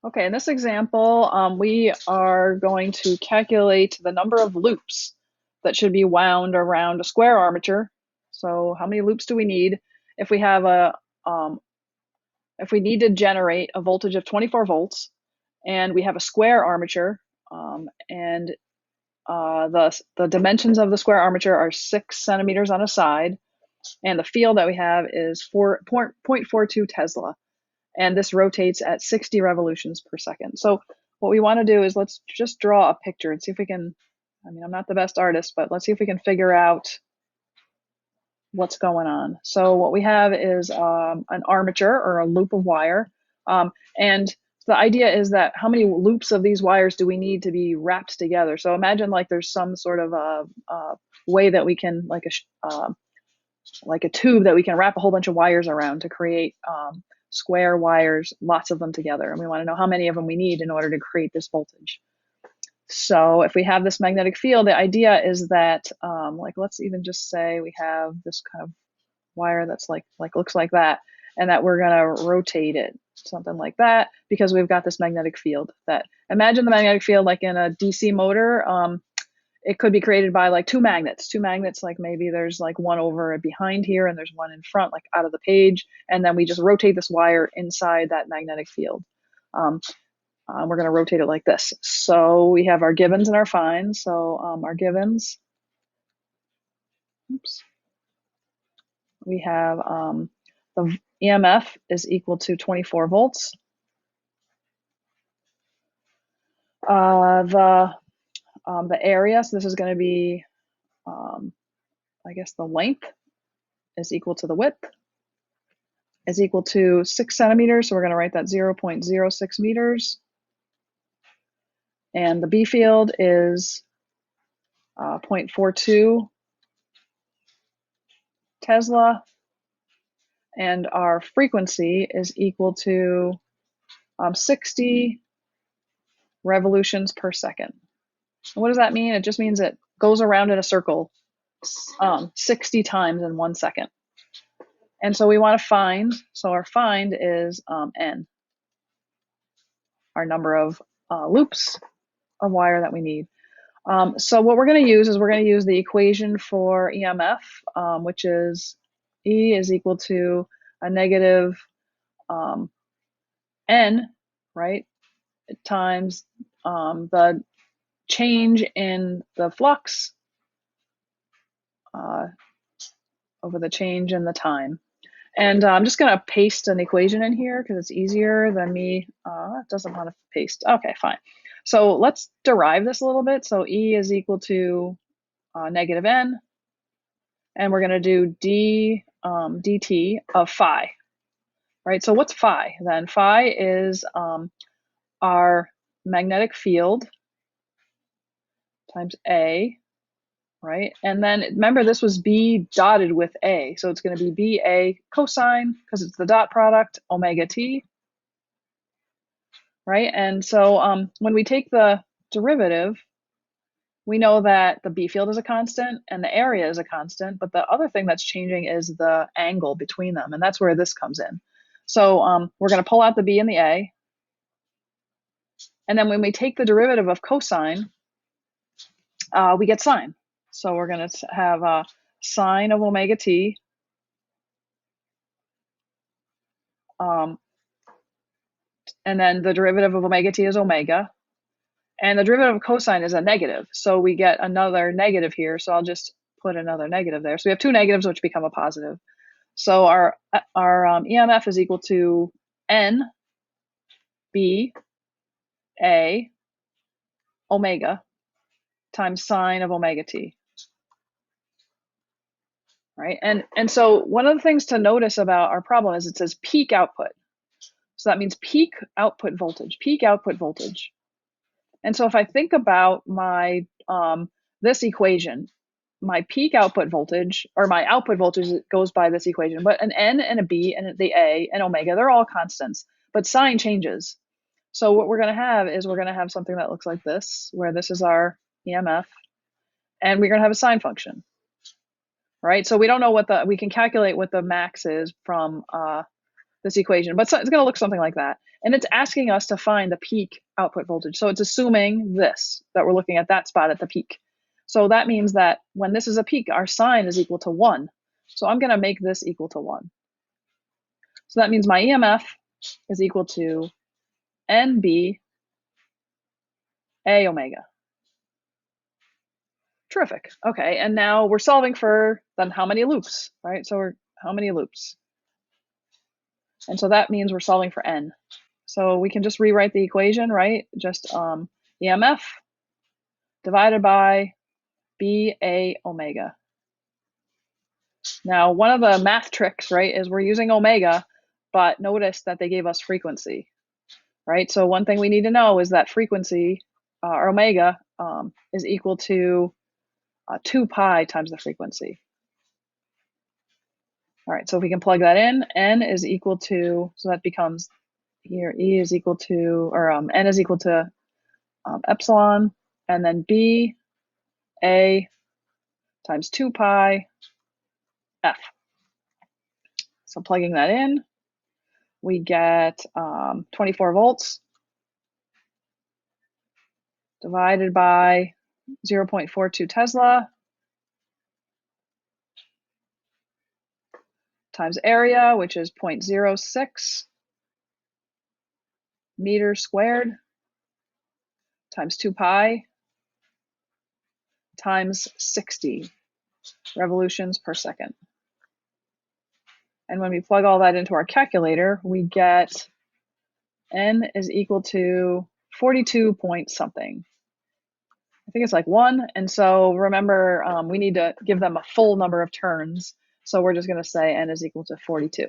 Okay, in this example, we are going to calculate the number of loops that should be wound around a square armature. So how many loops do we need if we have um, if we need to generate a voltage of 24 volts and we have a square armature, and the dimensions of the square armature are 6 centimeters on a side, and the field that we have is 0.42 Tesla, and this rotates at 60 revolutions per second. So what we want to do is let's just draw a picture and see if we can, I mean, I'm not the best artist, but let's see if we can figure out what's going on. So what we have is an armature or a loop of wire. And the idea is that how many loops of these wires do we need to be wrapped together? So imagine like there's some sort of a way that we can, like a tube that we can wrap a whole bunch of wires around to create square wires, lots of them together. And we want to know how many of them we need in order to create this voltage. So if we have this magnetic field, the idea is that, like, let's even just say we have this kind of wire that's like looks like that, and that we're going to rotate it, something like that, because we've got this magnetic field. That imagine the magnetic field like in a DC motor. It could be created by like two magnets, like maybe there's like one over behind here and there's one in front, like out of the page, and then we just rotate this wire inside that magnetic field. um, we're going to rotate it like this. So we have our givens and our finds. So our givens, oops, we have the EMF is equal to 24 volts. The area, so this is going to be, I guess the length is equal to the width, is equal to 6 centimeters. So we're going to write that 0.06 meters. And the B field is 0.42 Tesla. And our frequency is equal to 60 revolutions per second. And what does that mean? It just means it goes around in a circle 60 times in 1 second. And so we want to find, so our find is N, our number of loops of wire that we need. So what we're going to use is we're going to use the equation for EMF, which is E is equal to a negative N, right, times the change in the flux over the change in the time. And I'm just going to paste an equation in here because it's easier than me. It doesn't want to paste. Okay, fine. So let's derive this a little bit. So E is equal to negative N, and we're going to do dt of phi, right? So what's phi then? Phi is our magnetic field times A, right? And then remember, this was B dotted with A. So it's going to be BA cosine, because it's the dot product, omega t, right? And so when we take the derivative, we know that the B field is a constant and the area is a constant, but the other thing that's changing is the angle between them, and that's where this comes in. So we're going to pull out the B and the A, and then when we take the derivative of cosine, we get sine. So we're going to have sine of omega t, and then the derivative of omega t is omega, and the derivative of cosine is a negative. So we get another negative here. So I'll just put another negative there. So we have two negatives, which become a positive. So our EMF is equal to N B A omega times sine of omega t. Right? And so one of the things to notice about our problem is it says peak output. So that means peak output voltage, peak output voltage. And so if I think about my this equation, my peak output voltage, or my output voltage, goes by this equation, but an N and a B and the A and omega, they're all constants, but sign changes. So what we're going to have is we're going to have something that looks like this, where this is our EMF, and we're going to have a sine function, right? So we don't know what we can calculate what the max is from this equation, but it's going to look something like that. And it's asking us to find the peak output voltage. So it's assuming this, that we're looking at that spot at the peak. So that means that when this is a peak, our sign is equal to 1. So I'm going to make this equal to 1. So that means my EMF is equal to NB A omega. Terrific. Okay, and now we're solving for then how many loops, right? So how many loops? And so that means we're solving for n. So we can just rewrite the equation, right? Just EMF divided by BA omega. Now, one of the math tricks, right, is we're using omega, but notice that they gave us frequency, right? So one thing we need to know is that frequency, or omega, is equal to 2 pi times the frequency. All right, so if we can plug that in, n is equal to, so that becomes here, E is equal to, or n is equal to epsilon, and then B A times 2 pi F. So plugging that in, we get 24 volts divided by 0.42 Tesla times area, which is 0.06 meters squared, times 2 pi times 60 revolutions per second. And when we plug all that into our calculator, we get n is equal to 42 point something. I think it's like 1. And so remember, we need to give them a full number of turns. So we're just going to say n is equal to 42.